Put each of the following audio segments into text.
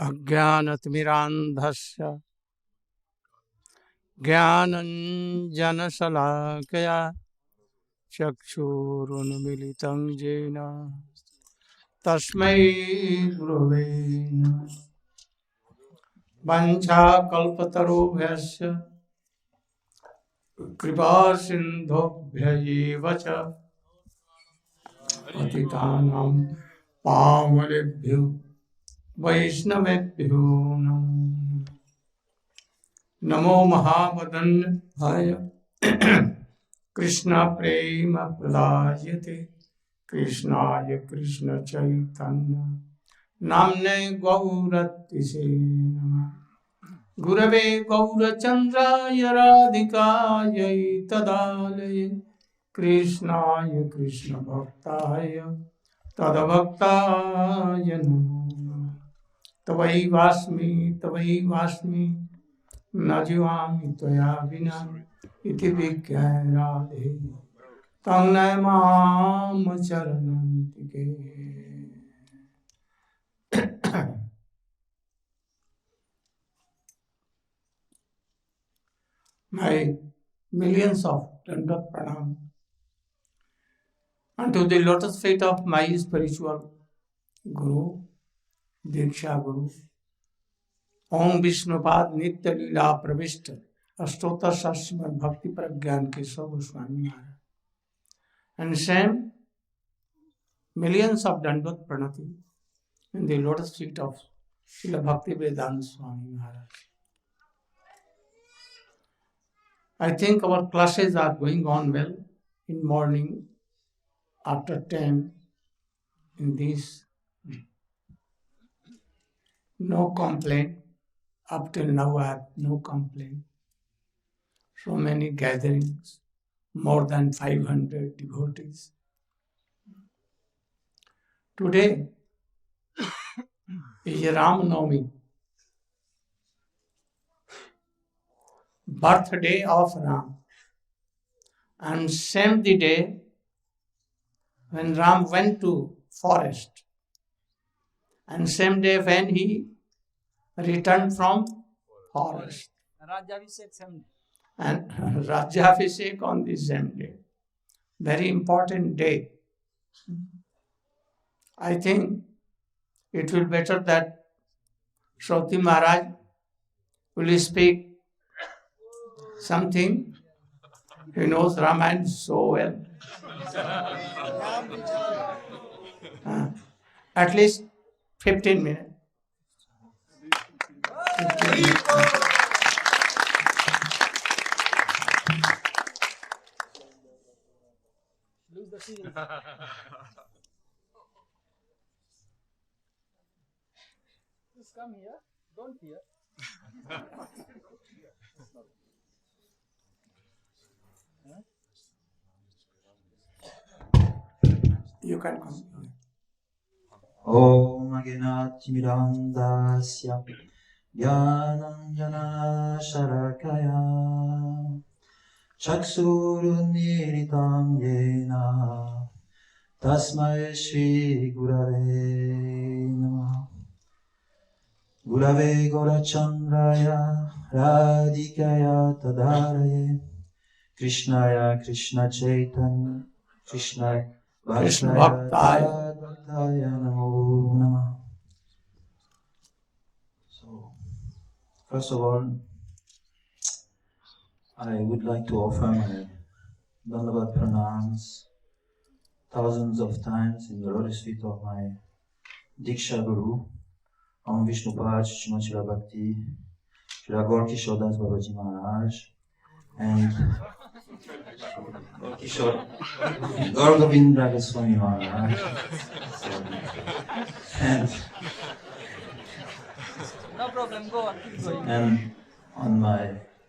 अज्ञानतिमिरान्धस्य ज्ञानञ्जनशलाकया चक्षुरुन्मिलितं येन तस्मै गुरवे नमः। वञ्चाकल्पतरुभ्यश्च कृपासिन्धुभ्य एव च पतितानां पावनेभ्यो वैष्णवेभ्यो नमो महावदन्याय कृष्ण प्रेम प्रदायते कृष्णाय कृष्ण चैतन्य नाम्ने गौरतिसे नमः। गुरवे गौरचन्द्राय राधिकायै तदालये कृष्णाय कृष्ण भक्ताय तद्भक्ताय नमो नमः। तवै वास्मि न जीवामि त्वया विना इति विज्ञाय राधे तं नमाम चरणन्तिके। My millions of dandat pranam unto the lotus feet of my spiritual Guru, Diksha Guru, Om Vishnupad Nitya Leela Pravishta Astotar Sasrimad Bhakti Pragyan Keshav Goswami Maharaj. And same millions of dandat pranati in the lotus feet of Srila Bhakti Vedanta Swami Maharaj. I think our classes are going on well in morning after 10 in this. No complaint. Up till now I have no complaint. So many gatherings, more than 500 devotees. Today is Rama Navami, birthday of Ram. And same the day when Ram went to forest. And same day when he returned from forest. And Rajyabhishek on the same day. Very important day. I think it will be better that Shroti Maharaj will speak something. He knows Ramayana so well. At least 15 minutes. 15 minutes. Lose the seal. Just come here. Don't fear. You can come. Om Aginatimirandasya Jnananjana Sharakaya Chaksuruniritam Yena Tasmai Shri Gurave Namah. Gurave Gaurachandraya Radhikaya Tadaraye Krishnaya Krishna Chaitanya Krishnaya Krishna Bhaktaya Namo Namah. So, first of all, I would like to offer my Dandavat pranams thousands of times in the lotus feet of my Diksha Guru, Om Vishnupad Srimad Srila Bhakti, Srila Gorki Shodas Babaji Maharaj, and Kishore Gauragovinda Goswami Maharaj, and no problem, go on, keep going. And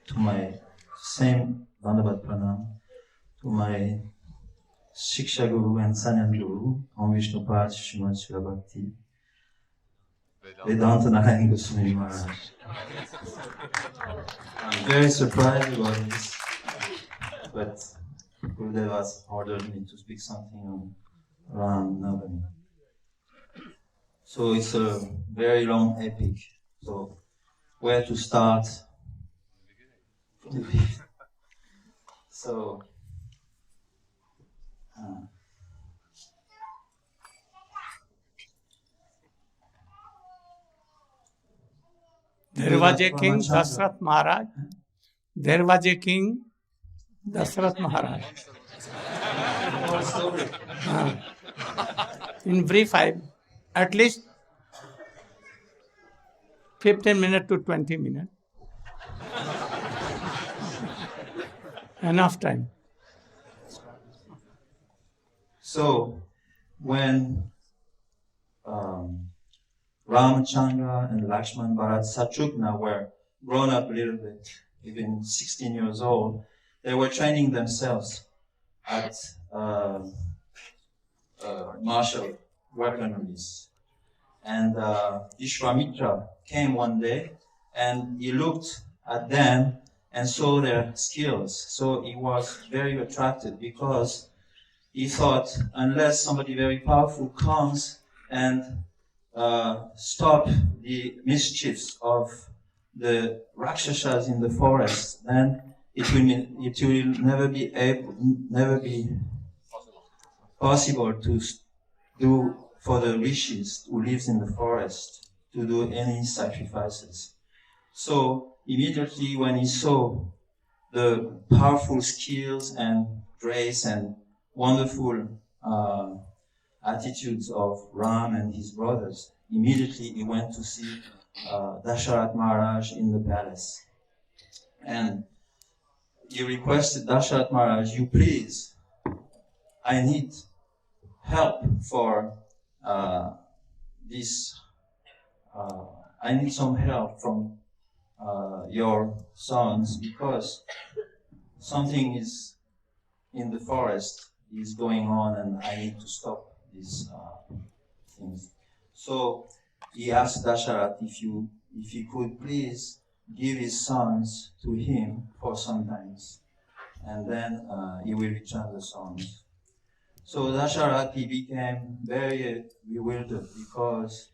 to my same Dandavat Pranam to my Shiksha Guru and Sanyan Guru, Om Vishnupad Srimad Srila Bhakti Vedanta Narayan Goswami Maharaj. I'm very surprised about this, but Gurudev has ordered me to speak something on Rama Navami. So it's a very long epic. So where to start? So There was a king, Dashrath Maharaj. There was a king, Dashrath Maharaj. In brief, at least 15 minutes to 20 minutes. Enough time. So when Ramachandra and Lakshman Bharat Satrugna were grown up a little bit, even 16 years old, they were training themselves at martial weaponries. And Vishwamitra came one day and he looked at them and saw their skills. So he was very attracted because he thought unless somebody very powerful comes and stop the mischiefs of the Rakshasas in the forest, then it will never be possible to do for the rishis who lives in the forest to do any sacrifices. So immediately when he saw the powerful skills and grace and wonderful attitudes of Ram and his brothers, immediately he went to see Dasharat Maharaj in the palace. And he requested Dasharat Maharaj, you please, I need help for this. I need some help from your sons because something is in the forest is going on and I need to stop these things. So he asked Dasharat if he could please give his sons to him for some times, and then he will return the sons. So Dasharat became very bewildered because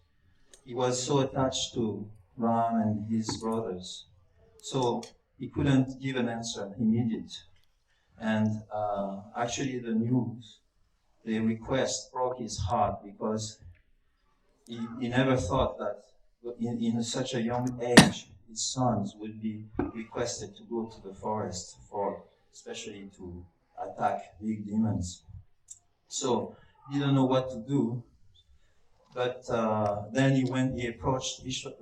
he was so attached to Ram and his brothers. So he couldn't give an answer immediate. And actually the news, the request broke his heart because he never thought that in such a young age his sons would be requested to go to the forest especially to attack big demons. So he didn't know what to do, but then he approached Vashistha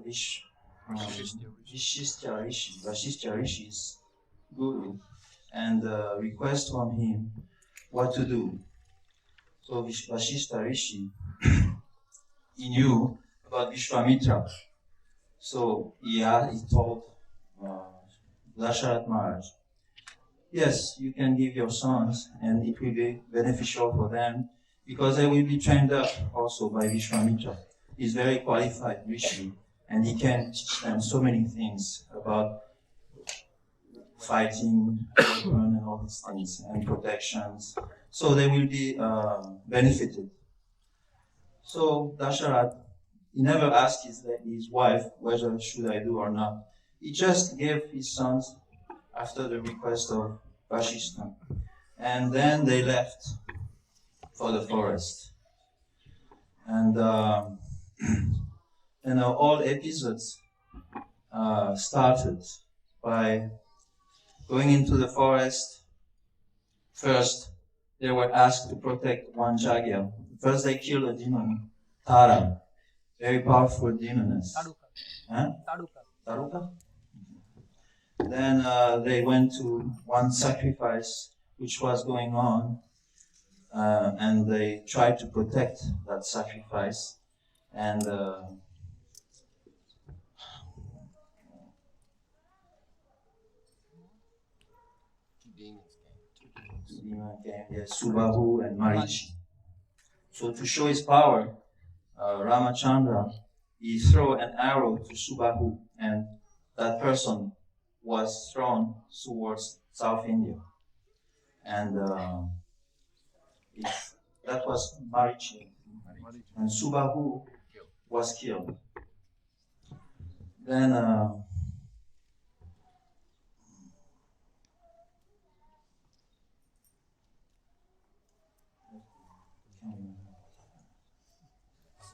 Rishi's guru, and request from him what to do. So Vashistha Rishi, he knew about Vishwamitra. So he told Dasharat Maharaj, yes, you can give your sons and it will be beneficial for them because they will be trained up also by Vishwamitra. He's very qualified Rishi and he can teach them so many things about fighting, weapon and all these things and protections. So they will be benefited. So Dasharat, he never asked his wife whether should I do or not. He just gave his sons after the request of Vashishta. And then they left for the forest. And all episodes started by going into the forest. First, they were asked to protect one Jagya. First, they killed a demon, Tara, very powerful demoness. Taruka? Then they went to one sacrifice which was going on, and they tried to protect that sacrifice. And Subahu and Marichi. So to show his power, Ramachandra, he threw an arrow to Subahu, and that person was thrown towards South India. And that was Marichi. And Subahu was killed. Then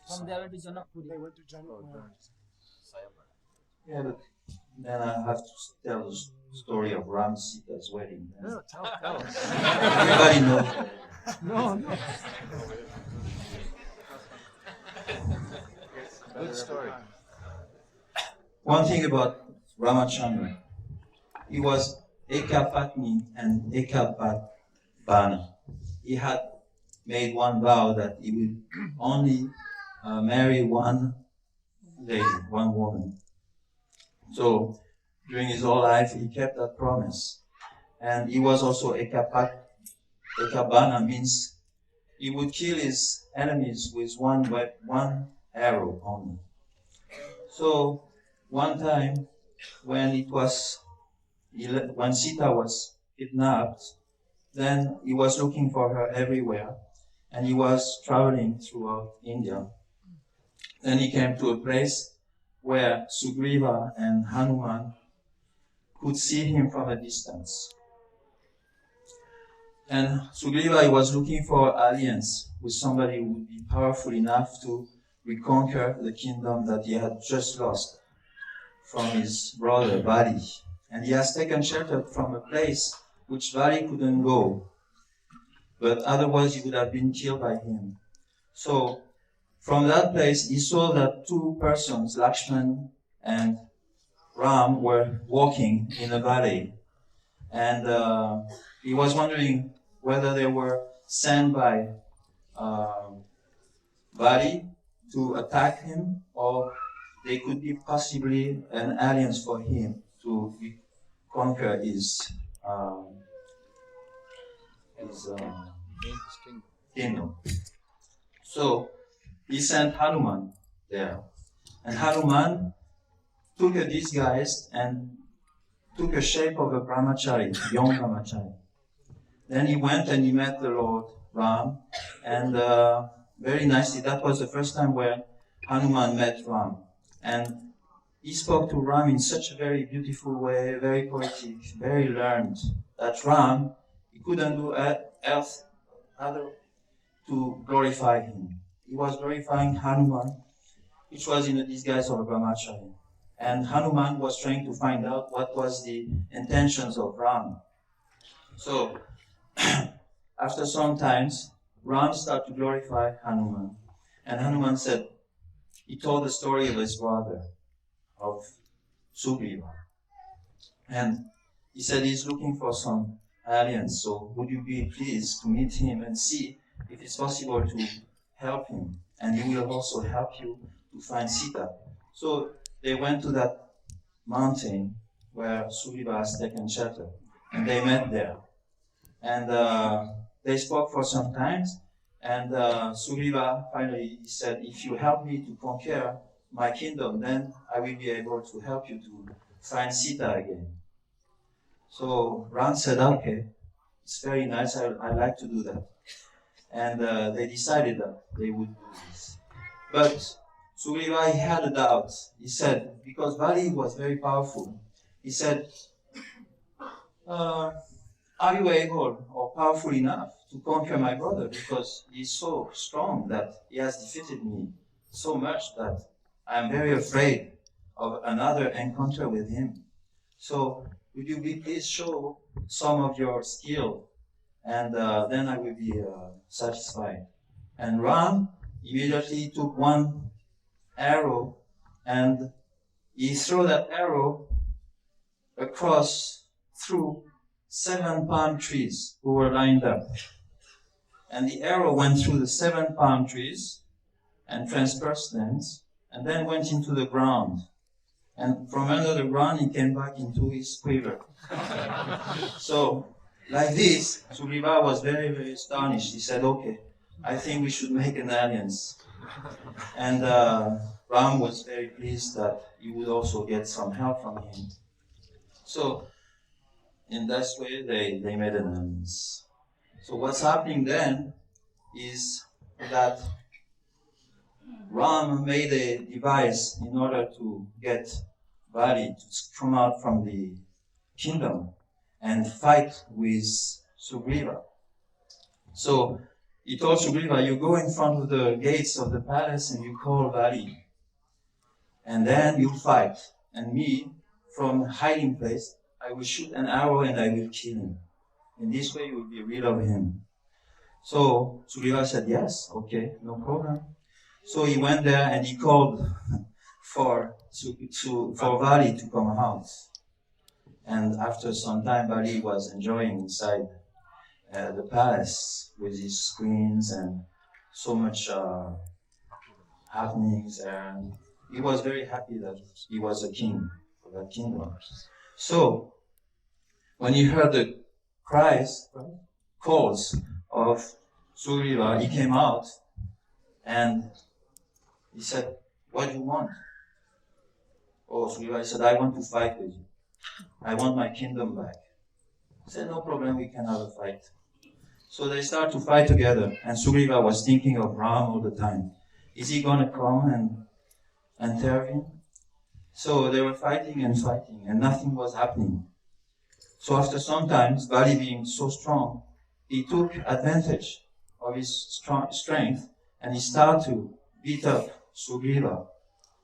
From there went to Janakpuri. They went to Janakpuri. yeah, but then I have to tell the story of Ram Sita's wedding. No, tell us. Everybody knows that. No. Good story. One thing about Ramachandra, he was Eka Patni and Eka Bana. He had made one vow that he would only marry one lady, one woman. So during his whole life, he kept that promise. And he was also Eka Bana, means he would kill his enemies with one arrow only. So one time, when Sita was kidnapped, then he was looking for her everywhere, and he was traveling throughout India. Then he came to a place where Sugriva and Hanuman could see him from a distance. And Sugriva, he was looking for alliance with somebody who would be powerful enough to reconquer the kingdom that he had just lost from his brother Bali. And he has taken shelter from a place which Bali couldn't go, but otherwise he would have been killed by him. So from that place, he saw that two persons, Lakshman and Ram, were walking in a valley. And he was wondering whether they were sent by Bali to attack him, or they could be possibly an alliance for him to conquer his kingdom. So he sent Hanuman there. And Hanuman took a disguise and took a shape of a brahmachari, young brahmachari. Then he went and he met the Lord Ram, and very nicely, that was the first time where Hanuman met Ram. And he spoke to Ram in such a very beautiful way, very poetic, very learned, that Ram, he couldn't do else other to glorify him. He was glorifying Hanuman, which was in the disguise of a brahmachari. And Hanuman was trying to find out what was the intentions of Ram. So, after some times, Ram started to glorify Hanuman. And Hanuman said, he told the story of his brother, of Sugriva. And he said he's looking for some alliance, so would you be pleased to meet him and see if it's possible to help him? And he will also help you to find Sita. So they went to that mountain where Sugriva has taken shelter, and they met there. And they spoke for some time, and Sugriva finally said, if you help me to conquer my kingdom, then I will be able to help you to find Sita again. So Ram said, okay, it's very nice, I like to do that. And they decided that they would do this. But Sugriva, he had a doubt. He said, because Bali was very powerful, he said, are you able or powerful enough to conquer my brother? Because he's so strong that he has defeated me so much that I'm very afraid of another encounter with him. So would you please show some of your skill, and then I will be satisfied. And Ram immediately took one arrow and he threw that arrow across through 7 palm trees who were lined up. And the arrow went through the 7 palm trees and transperced them, and then went into the ground. And from under the ground, he came back into his quiver. So, like this, Sugriva was very, very astonished. He said, okay, I think we should make an alliance. And Ram was very pleased that he would also get some help from him. So, in that way, they made an alliance. So what's happening then is that Ram made a device in order to get Bali to come out from the kingdom and fight with Sugriva. So he told Sugriva, you go in front of the gates of the palace and you call Bali. And then you fight. And me, from hiding place, I will shoot an arrow and I will kill him. In this way you will be rid of him. So Sugriva said, yes, okay, no problem. So he went there and he called for Bali to come out. And after some time, Bali was enjoying inside the palace with his screens and so much happenings. And he was very happy that he was a king for that kingdom. So when he heard the calls of Sugriva, he came out and he said, what do you want? Oh, Sugriva said, I want to fight with you. I want my kingdom back. He said, no problem, we can have a fight. So they start to fight together, and Sugriva was thinking of Ram all the time. Is he going to come and intervene? So they were fighting, and nothing was happening. So after some time, Bali being so strong, he took advantage of his strength, and he started to beat up Sugriva.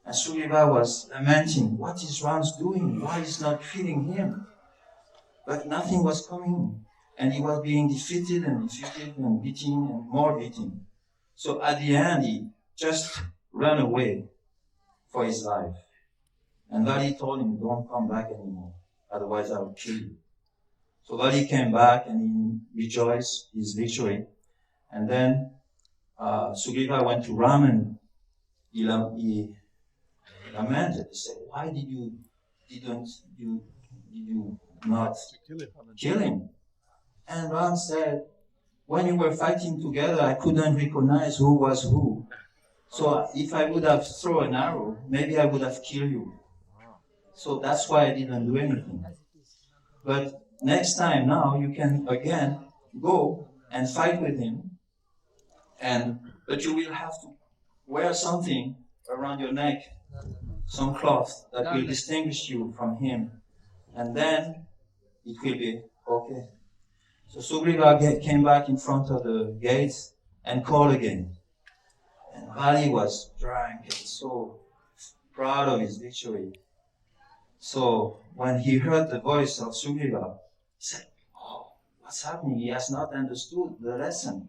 And Sugriva was lamenting, what is Ram doing? Why is not killing him? But nothing was coming. And he was being defeated and beating and more beating. So at the end, he just ran away for his life. And Bali told him, don't come back anymore. Otherwise I will kill you. So Bali came back and he rejoiced his victory. And then Sugriva went to Ram and he lamented. He said, why did you not kill him? And Ram said, when you were fighting together, I couldn't recognize who was who. So if I would have thrown an arrow, maybe I would have killed you. So that's why I didn't do anything. But next time now, you can again go and fight with him. But you will have to wear something around your neck, some cloth that will distinguish you from him. And then it will be okay. So Sugriva came back in front of the gates and called again. And Bali was drunk and so proud of his victory. So when he heard the voice of Sugriva, he said, oh, what's happening? He has not understood the lesson.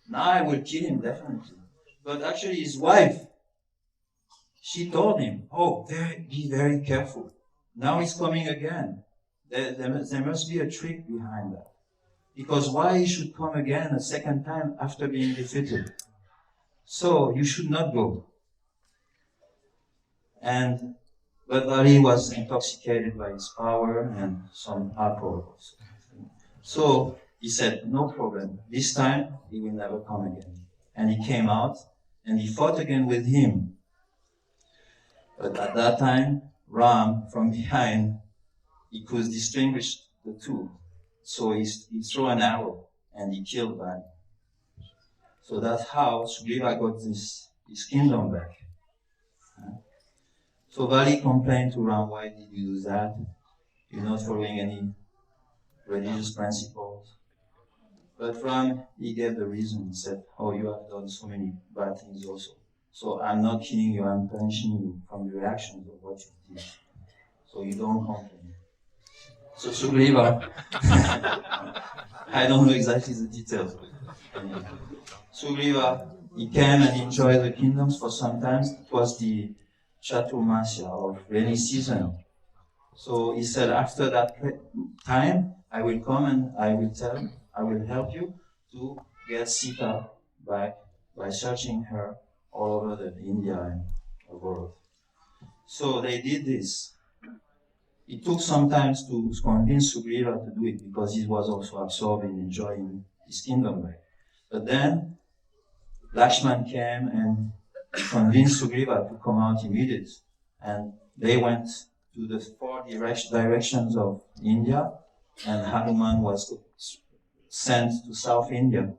Now I will kill him definitely. But actually his wife, she told him, oh, be very careful. Now he's coming again. There must be a trick behind that. Because why he should come again a second time after being defeated? So you should not go. But Bali was intoxicated by his power and some alcohol. So he said, no problem. This time he will never come again. And he came out and he fought again with him. But at that time, Ram from behind, he could distinguish the two. So he threw an arrow and he killed Bali. So that's how Sugriva got his kingdom back. So Bali complained to Ram, why did you do that? You're not following any religious principles. But Ram, he gave the reason. He said, oh, you have done so many bad things also. So I'm not killing you, I'm punishing you from the reactions of what you did. So you don't complain. So Sugriva, I don't know exactly the details. Sugriva, he came and enjoyed the kingdoms for some time. It was the Chaturmasya, or rainy season. So he said, after that time, I will come and I will help you to get Sita back by searching her all over the India and the world. So they did this. It took some time to convince Sugriva to do it because he was also absorbed in enjoying his kingdom back. But then Lakshman came and convinced Sugriva to come out immediately. And they went to the four directions of India, and Hanuman was sent to South India.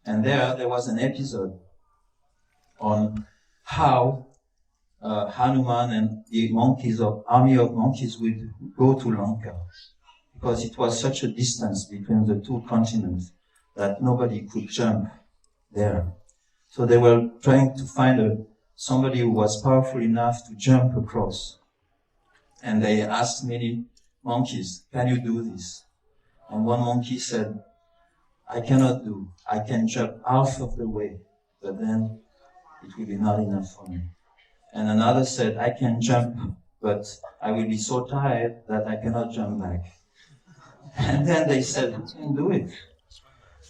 And there was an episode on how Hanuman and the army of monkeys would go to Lanka, because it was such a distance between the two continents that nobody could jump there. So they were trying to find somebody who was powerful enough to jump across. And they asked many monkeys, "Can you do this?" And one monkey said, "I cannot do. I can jump half of the way, but then it will be not enough for me." And another said, "I can jump, but I will be so tired that I cannot jump back." And then they said, "Who can do it?"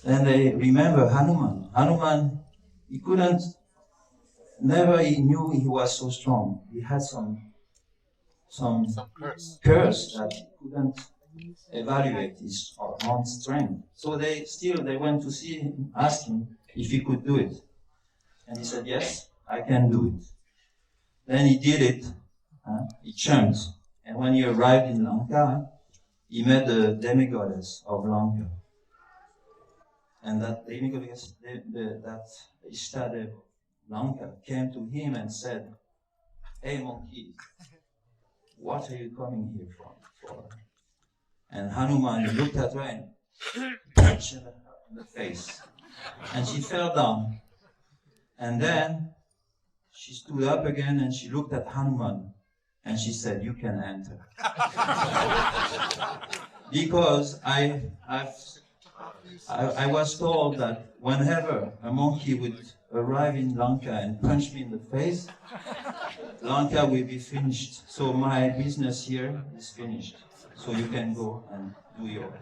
Then they remember Hanuman. Hanuman, he knew he was so strong. He had some curse that he couldn't evaluate his own strength. So they went to see him, ask him if he could do it. And he said, "Yes, I can do it." Then he did it. He jumped. And when he arrived in Lanka, he met the demigoddess of Lanka. And that demigoddess, that Ishtadev Lanka, came to him and said, "Hey monkey, what are you coming here for?" And Hanuman looked at her and punched her in the face. And she fell down. And then she stood up again and she looked at Hanuman and she said, "You can enter." Because I was told that whenever a monkey would arrive in Lanka and punch me in the face, Lanka will be finished. So my business here is finished. So you can go and do your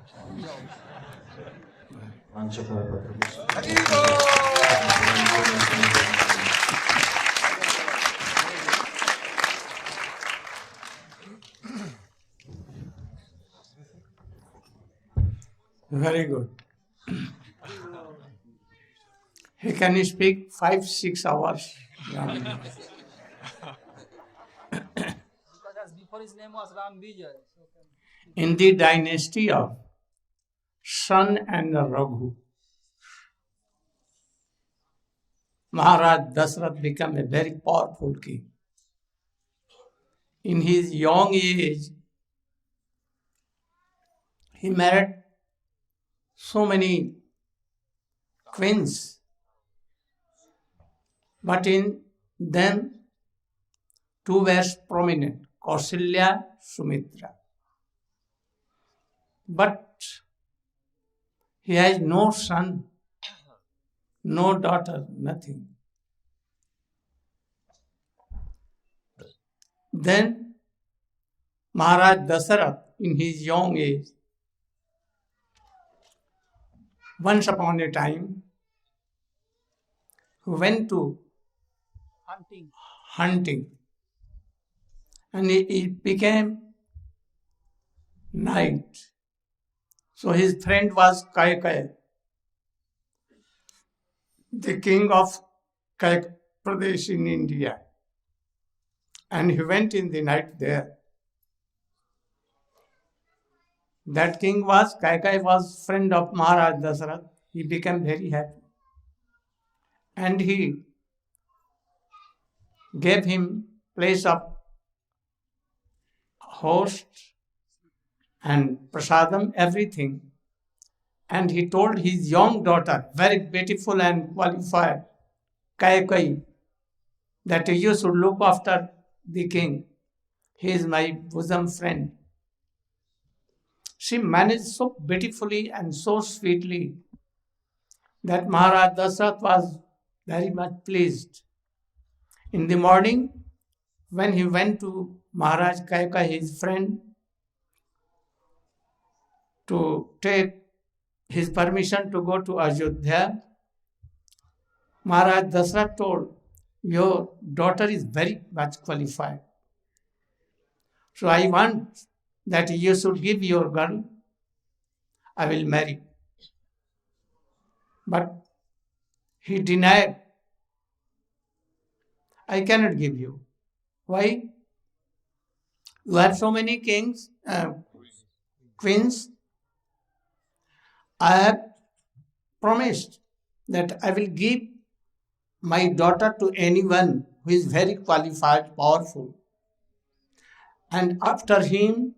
Very good. He can speak 5-6 hours. Because before his name was Ram Vijay. In the dynasty of Son and Raghu, Maharaj Dasrath became a very powerful king. In his young age, he married so many queens, but in them two were prominent, Kausalya, Sumitra. But he has no son, no daughter, nothing. Then Maharaj Dasarath, in his young age, once upon a time, he went to hunting and it became night. So his friend was Kaikai, the king of Kaik Pradesh in India. And he went in the night there. That king was, Kaikai was friend of Maharaj Dasarath. He became very happy. And he gave him place of host and prasadam, everything. And he told his young daughter, very beautiful and qualified, Kaikai, that you should look after the king. He is my bosom friend. She managed so beautifully and so sweetly that Maharaj Dasrath was very much pleased. In the morning, when he went to Maharaj Kaika, his friend, to take his permission to go to Ayodhya, Maharaj Dasrath told, "Your daughter is very much qualified. So I want that you should give your girl, I will marry." But he denied, "I cannot give you." Why? You have so many kings, queens. I have promised that I will give my daughter to anyone who is very qualified, powerful. And after him,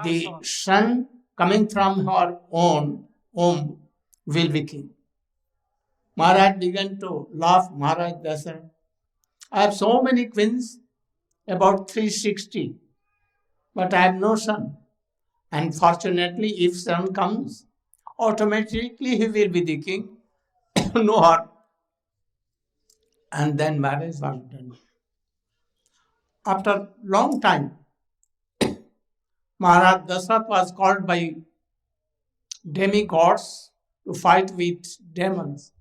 the son coming from her own womb will be king. Maharaj began to laugh. Maharaj Dasarath, I have so many queens, about 360, but I have no son. And fortunately, if son comes, automatically he will be the king. No harm. And then marriage was done. After long time, Maharaj Dasarath was called by demigods to fight with demons.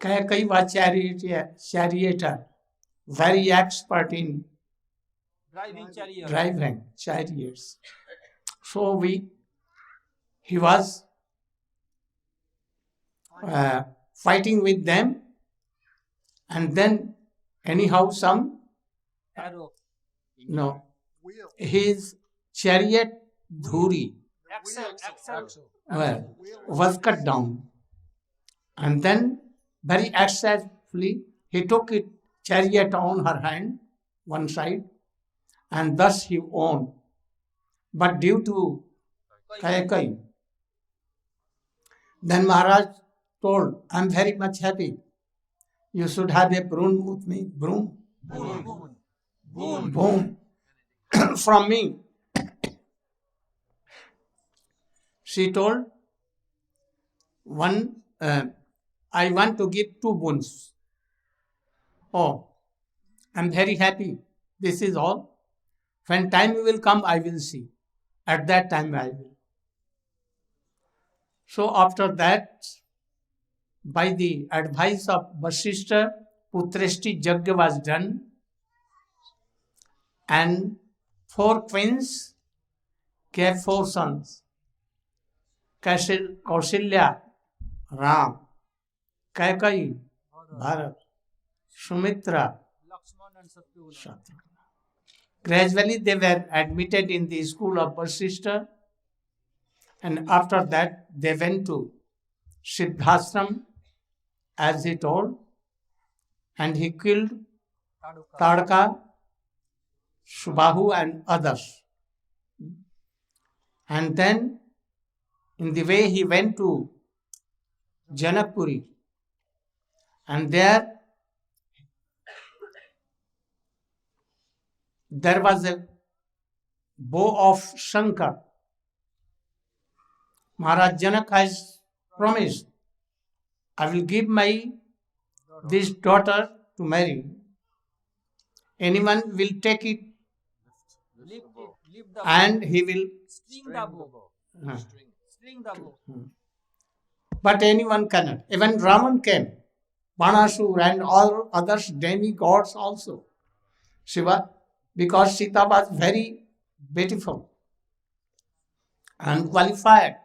Kayakai was charioteer, very expert in Driving chariot. driving chariots. So he was fighting with them, and then anyhow Arrow. his chariot dhuri Axle. was cut down, and then very successfully he took it chariot on her hand, one side, and thus he won. But due to Kayakai, then Maharaj told, I am very much happy. You should have a broom with me. Broom. Boom. From me. She told, I want to give 2 boons. Oh, I'm very happy. This is all. When time will come, I will see. At that time, I will. So after that, by the advice of Vasishtha, Putreshti Yajna was done, and 4 queens gave 4 sons. Kausalya, Ram, Kaikeyi, Bharat, Sumitra, Lakshman and Shatrugna. Shatrugna. Gradually they were admitted in the school of Vasishtha, and after that they went to Siddhashram, as he told, and he killed Taduka. Tadka, Subahu and others. And then in the way he went to Janakpuri, and there was a bow of Shankar. Maharaj Janak has promised, I will give this daughter to marry. Anyone will take it Lift the bow. and he will, String the bow. uh, String the bow. but anyone cannot. Even Raman came, Banasur and all others demigods also. Shiva, because Sita was very beautiful and qualified.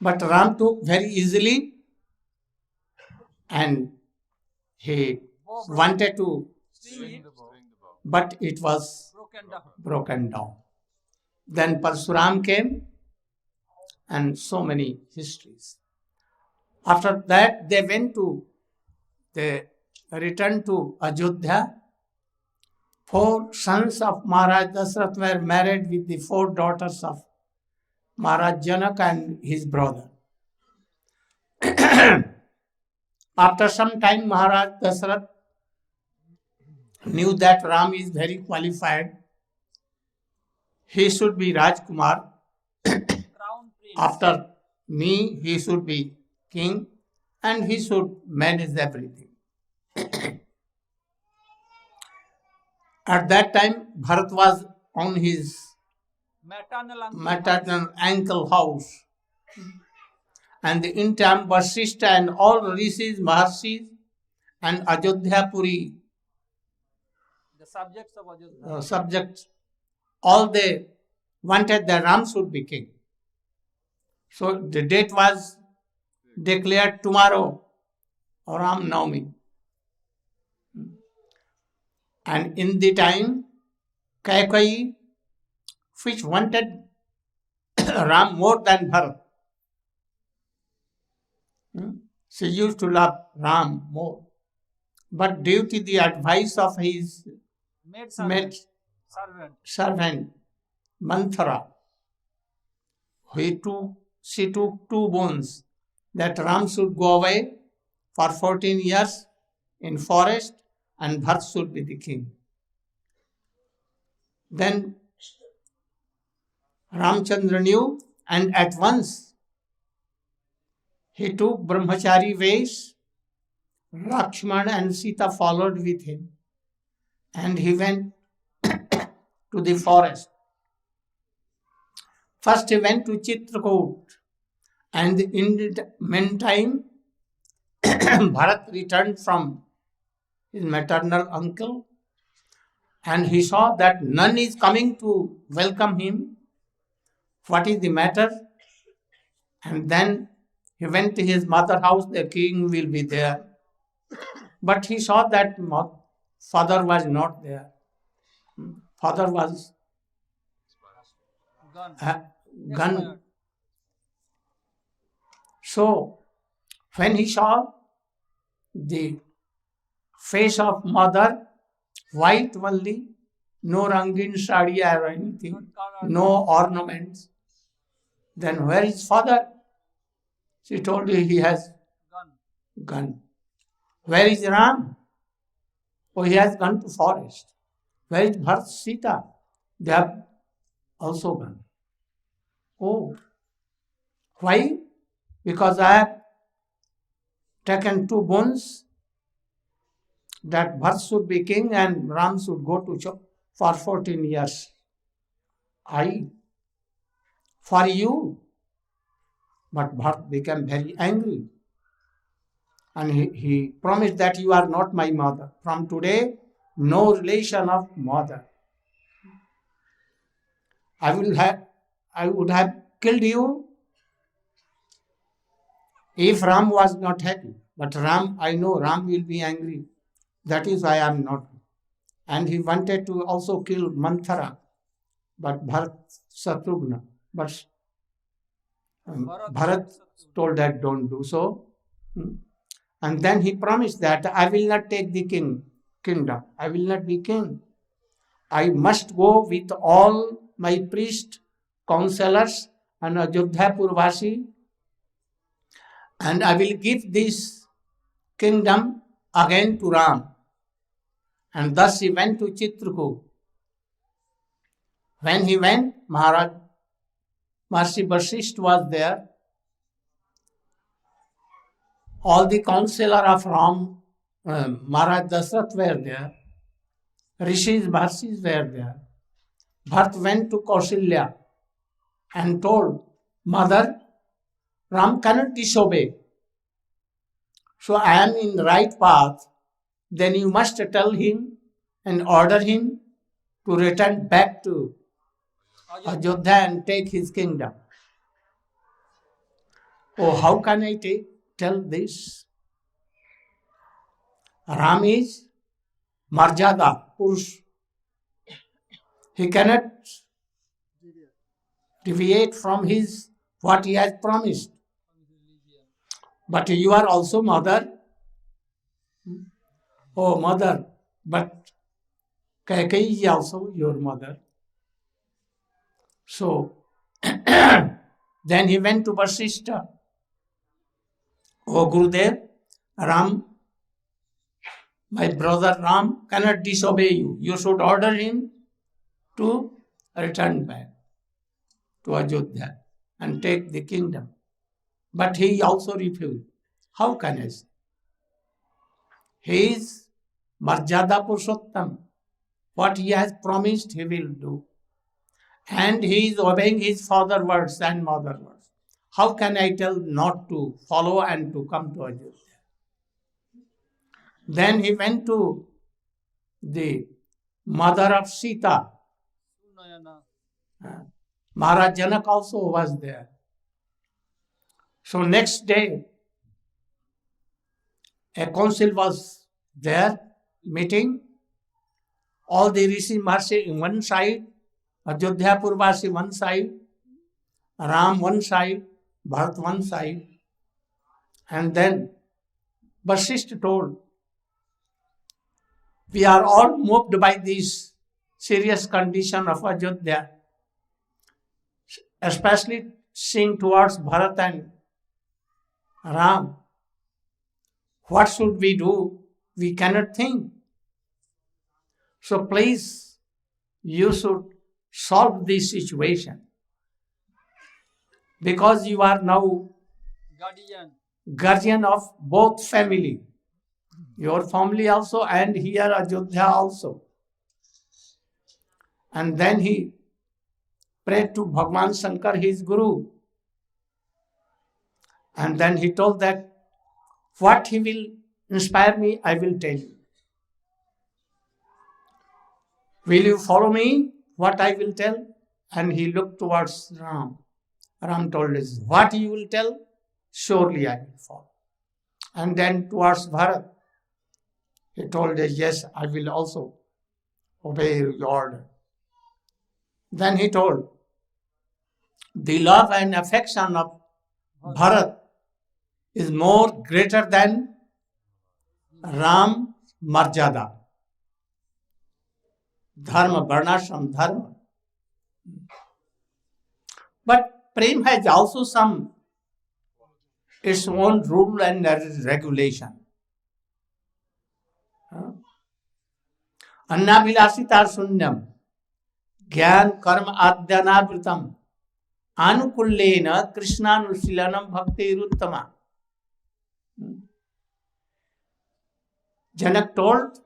But Ram took very easily, and he wanted to, String it. but it was Broken down. broken down. Then Parsuram came, and so many histories. After that, they returned to Ajodhya. 4 sons of Maharaj Dasarath were married with the 4 daughters of Maharaj Janak and his brother. After some time, Maharaj Dasarath knew that Ram is very qualified. He should be Rajkumar. Crown prince. After me, he should be king, and he should manage everything. At that time, Bharat was on his maternal uncle house. And in time, Vasishtha and all rishis, maharshis, and Ajodhya Puri The subjects of Ajodhya. subjects, all they wanted that Ram should be king. So the date was declared tomorrow, Rama Navami. And in the time, Kaikeyi, which wanted Ram more than Bharat. She used to love Ram more. But due to the advice of his Maid maid servant. servant Manthara, she took two boons that Ram should go away for 14 years in forest and Bharat should be the king. Then Ramchandra knew and at once he took brahmachari ways. Lakshmana and Sita followed with him and he went to the forest. First he went to Chitrakoot and in the meantime Bharat returned from his maternal uncle and he saw that none is coming to welcome him. What is the matter? And then he went to his mother's house, the king will be there. But he saw that father was not there. Father was Gone. gone. So when he saw the face of mother, white only, no rangin sari or anything, no ornaments, then where is father? She told you he has Gone. gone. Where is Ram? Oh, he has gone to forest. Where is Bharat, Sita? They have also gone. Oh, why? Because I have taken two boons that Bharat should be king and Ram should go to for 14 years. For you. But Bharat became very angry. And he promised that you are not my mother. From today, no relation of mother. I would have killed you if Ram was not happy. But I know Ram will be angry. That is why I am not. And he wanted to also kill Manthara. But Bharat Satrughna. But Bharat told that don't do so. And then he promised that I will not take the kingdom. I will not be king. I must go with all my priests, counselors, and Ajodhya Purvasi, and I will give this kingdom again to Ram. And thus he went to Chitrakoot. When he went, Maharaj Maharishi Vasishtha was there. All the counselor of Ram, Maharaj Dasrath were there. Rishis, Bharsis were there. Bharat went to Kausalya and told, Mother, Ram cannot disobey. So I am in the right path. Then you must tell him and order him to return back to Ajodhya and take his kingdom. Oh, how can I tell this? Ram is Marjada, Purush. He cannot deviate from what he has promised. But you are also mother. Oh, mother, but Kaikeyi is also your mother. So, then he went to Vasishtha. Oh, Gurudev, Ram, my brother Ram cannot disobey you. You should order him to return back to Ajodhya and take the kingdom. But he also refused. How can I say? He is Marjada Purushottam. What he has promised, he will do. And he is obeying his father's words and mother's words. How can I tell not to follow and to come to Ajodhya? Then he went to the mother of Sita. Maharaj Janak also was there. So next day, a council was there, meeting. All the Rishi Maharshi in one side, Ajodhya Purvasi one side, Ram one side, Bharat one side. And then Vasishtha told, we are all moved by this serious condition of Ajodhya, especially seeing towards Bharat and Ram. What should we do? We cannot think. So please, you should solve this situation. Because you are now guardian of both family. Your family also and here Ajodhya also. And then he prayed to Bhagwan Shankar, his guru. And then he told that what he will inspire me, I will tell you. Will you follow me? What I will tell? And he looked towards Ram. Ram told us, what you will tell? Surely I will follow. And then towards Bharat, he told us, yes, I will also obey your order. Then he told, the love and affection of Bharat is more greater than Ram Marjada. Dharma, Varnashram, Dharma. But Prem has also some its own rule and regulation. Annabhilasita sunyam, Gyan karma adhyanabritam, Anukullena Krishnanusilanam bhakti ruttama. Janak told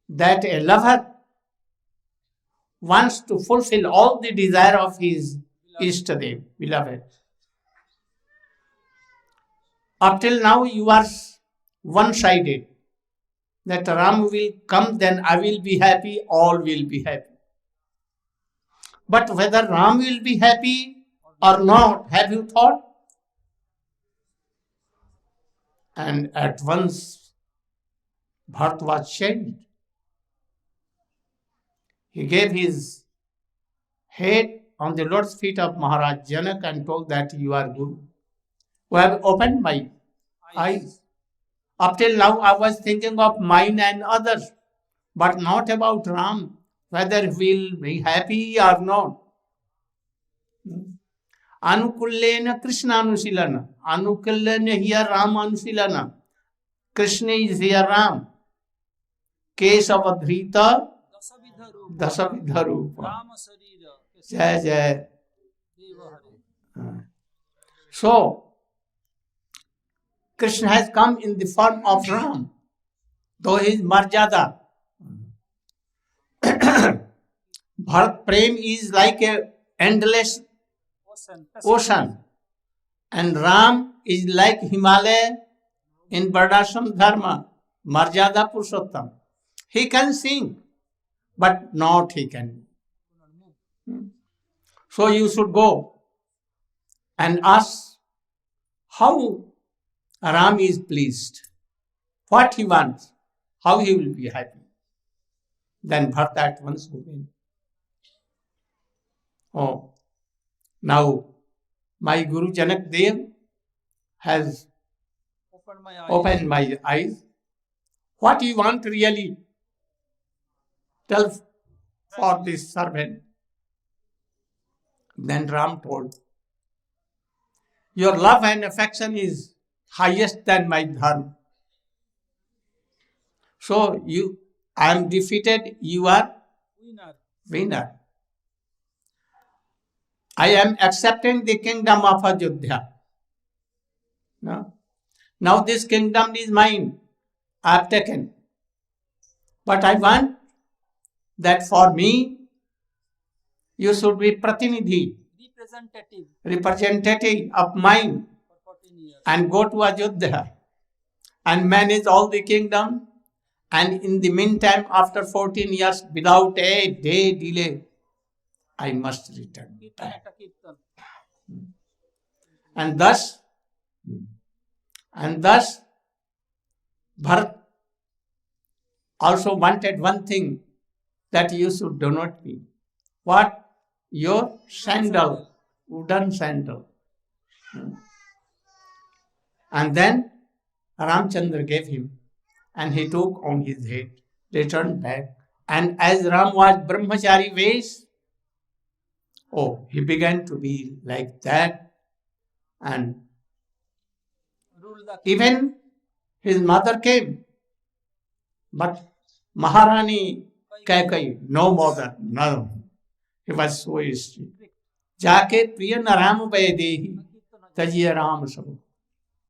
that a lover wants to fulfill all the desire of his Ishtadev, beloved. Up till now you are one-sided. That Ram will come, then I will be happy, all will be happy. But whether Ram will be happy or not, have you thought? And at once Bharat was changed. He gave his head on the Lord's feet of Maharaj Janak and told that you are Guru, who have opened my eyes. Up till now I was thinking of mine and others, but not about Ram, whether he will be happy or not. Anukullena Krishna Anusilana. Anukullena here Ram Anusilana. Krishna is here Ram. Kesavadhrita Dasavidharupa. Jai Jai. So, Krishna has come in the form of Ram, though he is Marjada. Bharat Prem is like a endless ocean, and Ram is like Himalaya in Varnashram Dharma, Marjada Purushottam. He can sing, but not he can. So you should go and ask how Ram is pleased, what he wants, how he will be happy. Then Bharat at once obeyed. Oh, now my Guru Janak Dev has opened my eyes. What you want really? Tell for this servant. Then Ram told, your love and affection is highest than my dharma. So I am defeated, you are winner. I am accepting the kingdom of Ajodhya. No? Now this kingdom is mine. I have taken. But I want that for me, you should be Pratinidhi, representative of mine, and go to Ajodhya and manage all the kingdom. And in the meantime, after 14 years, without a day delay, I must return back. And thus, Bharat also wanted one thing, that you should donate me. What? Your sandal, wooden sandal. And then Ramchandra gave him, and he took on his head, returned back, and as Ram was brahmachari Vesh, he began to be like that, and Rule the even his mother came, but Maharani Kaikai, no mother, no. He was so strict. जाके प्रिय न राम भय देहि तजिय राम सब